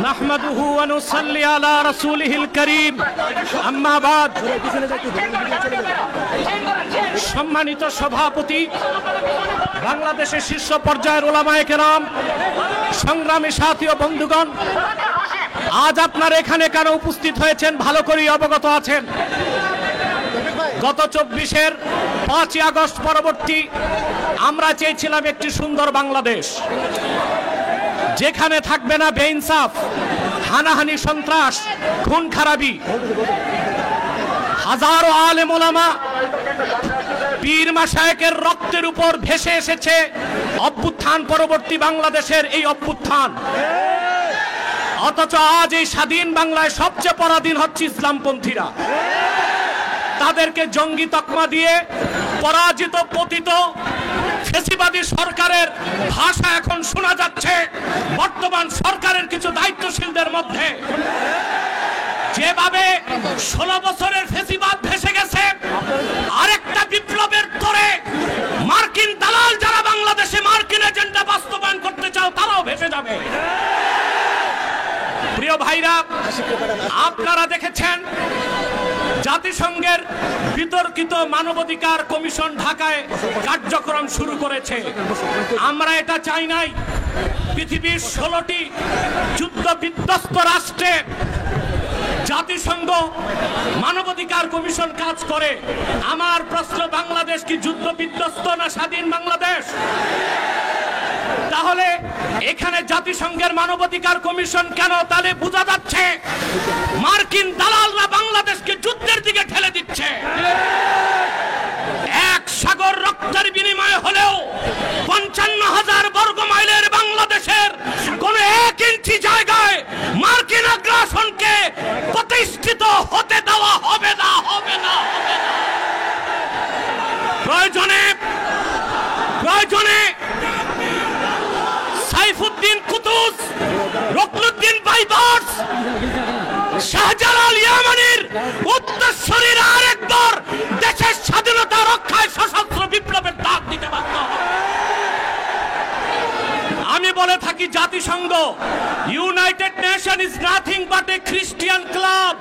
নাহমাদুহু ওয়া নুসাল্লি আলা রাসূলিহিল কারীম, আম্মা বাদ। সম্মানিত সভাপতি, বাংলাদেশের শীর্ষ পর্যায়ের উলামায়ে কেরাম, সংগ্রামী সাথী ও বন্ধুগণ, আজ আপনারা এখানে কেন উপস্থিত হয়েছেন ভালো করেই অবগত আছেন। গত 24-এর 5ই আগস্ট পরবর্তী আমরা চেয়েছিলাম একটি সুন্দর বাংলাদেশ, যেখানে থাকবে না বেইনসাফ, হানাহানি, সন্ত্রাস, খুন খারাপি। হাজারো আলেম ওলামা, পীর মাশায়েখের রক্তের উপর ভেসে এসেছে অভ্যুত্থান পরবর্তী বাংলাদেশের এই অভ্যুত্থান। অথচ আজ এই স্বাধীন বাংলায় সবচেয়ে পরাধীন হচ্ছে ইসলামপন্থীরা। তাদেরকে জঙ্গি তকমা দিয়ে পরাজিত পতিত ফ্যাসিবাদী সরকারের ভাষা এখন শোনা যাচ্ছে বর্তমান সরকারের কিছু দায়িত্বশীলদের মধ্যে। যেভাবে 16 বছরের ফ্যাসিবাদ ভেসে গেছে, আরেকটা বিপ্লবের তোরে মার্কিন দালাল যারা বাংলাদেশে মার্কিন এজেন্ডা বাস্তবায়ন করতে চাও তারাও ভেসে যাবে। প্রিয় ভাইরা, আপনারা দেখেছেন জাতিসংঘের বিতর্কিত মানবাধিকার কমিশন ঢাকায় কার্যক্রম শুরু করেছে। আমরা এটা চাই নাই। পৃথিবীর 16টি যুদ্ধ বিধ্বস্ত রাষ্ট্রে জাতিসংঘ মানবাধিকার কমিশন কাজ করে। আমার প্রশ্ন, বাংলাদেশ কি যুদ্ধ বিধ্বস্ত না স্বাধীন বাংলাদেশ? তাহলে এখানে জাতিসংঘের মানবাধিকার কমিশন কেন? তাহলে বোঝা যাচ্ছে মার্কিন দালালরা বাংলাদেশকে যুদ্ধের দিকে ঠেলে দিচ্ছে। এক সাগর রক্তের বিনিময়ে হলেও 55,000 বর্গ মাইলের বাংলাদেশের কোন 1 ইঞ্চি জায়গায় মার্কিন আগ্রাসনকে প্রতিষ্ঠিত হতে দেওয়া হবে না, হবে না, হবে না। প্রয়োজনে সাইফুদ্দিন কুতুস, রুকনুদ্দিন বাইবার্স, শাহজালাল ইয়ামানির উত্তরসূরিরা আরেকবার দেশের স্বাধীনতা রক্ষায় সশস্ত্র বিপ্লবের ডাক দিতে বাধ্য হবে। আমি বলে থাকি, জাতিসংঘ, United nation is nothing but A Christian club.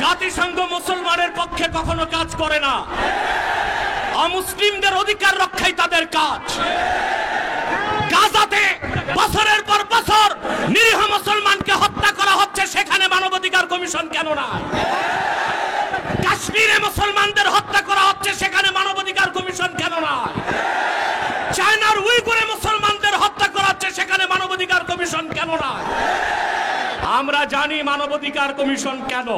জাতিসংঘ মুসলমানের পক্ষে কখনো কাজ করে না। অমুসলিমদের অধিকার রক্ষাই তাদের কাজ। গাজাতে বছরের পর বছর নিরীহ মুসলমানকে হত্যা করা হচ্ছে, সেখানে মানবাধিকার কমিশন কেন না? কাশ্মীরে মুসলমানদের হত্যা করা হচ্ছে, সেখানে মানবাধিকার কমিশন কেন না? চায়নার উইগুরে মুসলমানদের হত্যা করা হচ্ছে, সেখানে মানবাধিকার কমিশন কেন না? আমরা জানি মানবাধিকার কমিশন কেন।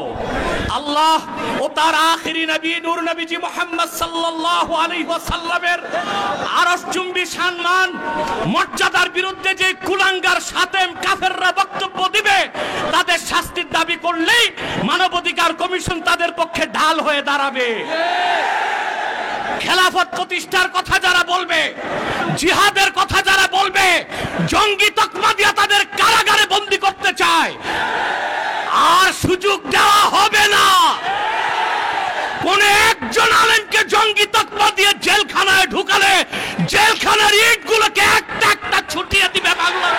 আল্লাহ ও তার আখিরি নবী নূর নবীজি মুহাম্মদ সাল্লাল্লাহু আলাইহি ওয়াসাল্লামের আরশচুম্বী সম্মান মর্যাদার বিরুদ্ধে যে কুলাঙ্গার শাতেম কাফেররা বক্তব্য দিবে, তাদের শাস্তির দাবি করলেই মানবাধিকার কমিশন তাদের পক্ষে ঢাল হয়ে দাঁড়াবে। খেলাফত প্রতিষ্ঠার কথা যারা বলবে, জিহাদের কথা যারা বলবে, জঙ্গি তকমা দিয়ে তাদের কারাগারে বন্দী করতে চায়, আর সুযোগ দেওয়া হবে না। কোন একজন আলেমকে জঙ্গি তকমা দিয়ে জেলখানায় ঢুকালে জেলখানার ইটগুলোকে একটা একটা ছুটিয়ে দিবে বাংলা।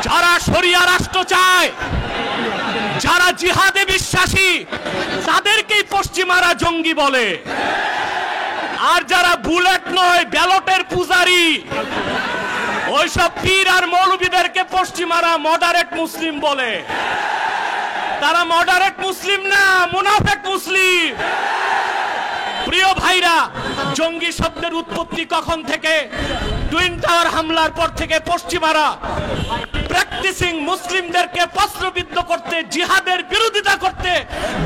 যারা শরিয়া রাষ্ট্র চায়, যারা জিহাদে বিশ্বাসী, তাদেরকেই পশ্চিমারা জঙ্গি বলে। আর যারা বুলেট নয়, ব্যালটের পূজারি, ওইসব পীর আর মৌলবীদেরকে পশ্চিমারা মডারেট মুসলিম বলে। তারা মডারেট মুসলিম না, মুনাফেক মুসলিম। প্রিয় ভাইরা, জঙ্গি শব্দের উৎপত্তি কখন থেকে? টুইন টাওয়ার হামলার পর থেকে পশ্চিমারা প্র্যাকটিসিং মুসলিমদেরকে প্রশ্নবিদ্ধ করতে, জিহাদের বিরোধিতা করতে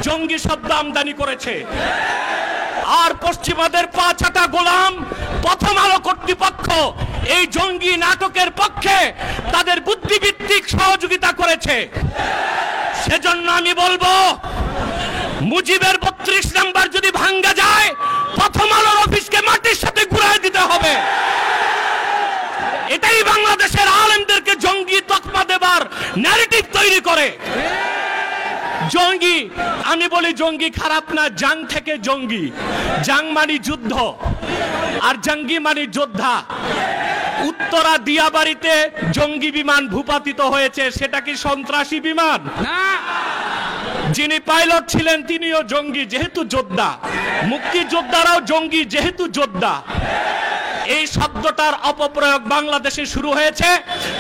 জঙ্গি শব্দ আমদানি করেছে। আর পশ্চিমাদের পা চাটা গোলাম প্রথম আলো কর্তৃপক্ষ এই জঙ্গি নাটকের পক্ষে তাদের বুদ্ধিভিত্তিক সহযোগিতা করেছে। সেজন্য আমি বলবো, মুজিবের 32 নাম্বার যদি ভাঙ্গা যায়, প্রথম আলোর অফিসকে মাটির সাথে ঘুরায় দিতে হবে। এটাই বাংলাদেশের আলেমদেরকে জঙ্গি তকমা দেবার ন্যারেটিভ তৈরি করে। জঙ্গি জঙ্গি, আমি বলি জঙ্গি খারাপ না, জাং থেকে জঙ্গি। জাং মানে যুদ্ধ আর জঙ্গি মানে যোদ্ধা। উত্তরা দিয়াবাড়িতে জঙ্গি বিমান ভূপাতিত হয়েছে, সেটা কি সন্ত্রাসী বিমান? না, যিনি পাইলট ছিলেন তিনিও জঙ্গি যেহেতু যোদ্ধা, মুক্তিযোদ্ধারাও জঙ্গি যেহেতু যোদ্ধা। এই শব্দটার অপপ্রয়োগ বাংলাদেশে শুরু হয়েছে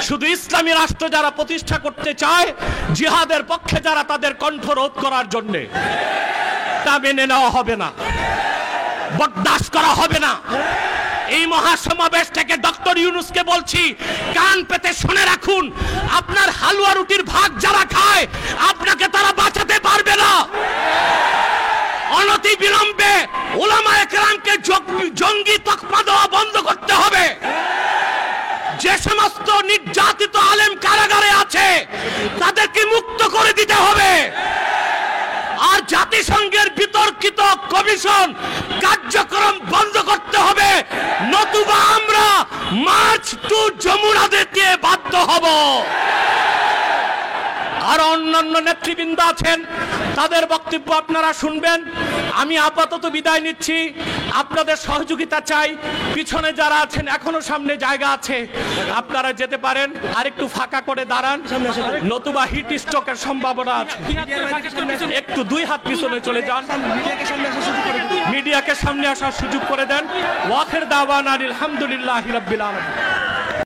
শুধু ইসলামী রাষ্ট্র যারা প্রতিষ্ঠা করতে চায়, জিহাদের পক্ষে যারা, তাদের কণ্ঠ রোধ করার জন্য। তা মেনে নেওয়া হবে না, বরদাস্ত করা হবে না। এই মহাসমাবেশ থেকে ডক্টর ইউনূসকে বলছি, কান পেতে শুনে রাখুন, আপনার হালুয়া রুটির ভাগ যারা খায় আপনাকে তারা বাঁচাতে পারবে না। অনতি বিলম্বে উলামায়ে কেরামকে জঙ্গি তকমা দেওয়া বন্ধ করতে হবে। যে সমস্ত নির্যাতিত আলেম কারাগারে আছে তাদেরকে মুক্ত করে দিতে হবে। আর জাতিসংঘের বিতর্কিত কমিশন কার্যক্রম বন্ধ করতে হবে, নতুবা আমরা মার্চ টু যমুনা দিতে বাধ্য হব। আর অন্যান্য নেতৃবৃন্দ আছেন, তাদের বক্তব্য আপনারা শুনবেন। আমি আপাতত বিদায় নিচ্ছি, আপনাদের সহযোগিতা চাই। পিছনে যারা আছেন এখনো সামনে জায়গা আছে, আপনারা যেতে পারেন। আর একটু ফাঁকা করে দাঁড়ান, নতুবা হিট স্ট্রোকের সম্ভাবনা আছে। একটু 2 হাত পিছনে চলে যান, মিডিয়াকে সামনে আসার সুযোগ করে দেন। ওয়াখির দাওয়ানা আলহামদুলিল্লাহি রাব্বিল আলামিন।